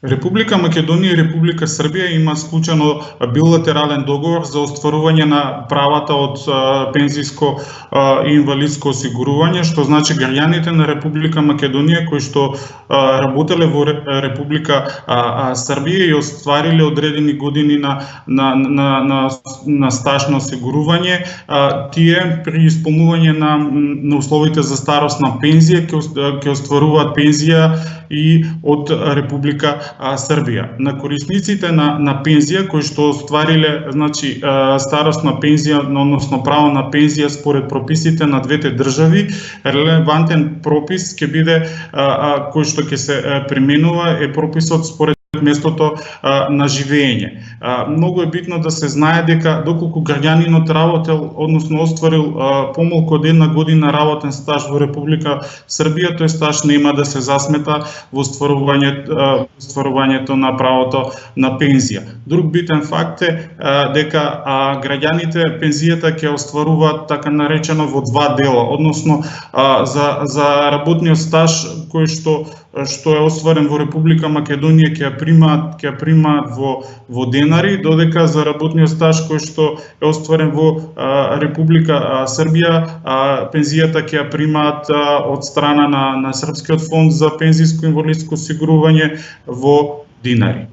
Република Македонија и Република Србија има склучено билатерален договор за остварување на правата од пензиско и инвалидско осигурување, што значи граѓаните на Република Македонија кои што работеле во Република Србија и оствариле одредени години на стаж на осигурување, тие при исполнување на условите за старосна пензија ќе остваруваат пензија и од Република Србија. На корисниците на пензија кои што оствариле старосна пензија, односно право на пензија според прописите на двете држави, релевантен пропис ќе биде кој што ќе се применува е прописот според местото на живење. Многу е битно да се знае дека доколку граѓанинот работел, односно остварил помалку од една година работен стаж во Република Србија, тој стаж нема да се засмета во остварувањето на правото на пензија. Друг битен факт е дека граѓаните пензијата ќе остваруваат така наречено во два дела, односно за работниот стаж кој што е остварен во Република Македонија ќе примаат во денари, додека за работниот стаж кој што е остварен во Република Србија, пензијата ќе ја примаат од страна на Српскиот фонд за пензиско и инвалидско осигурување во динари.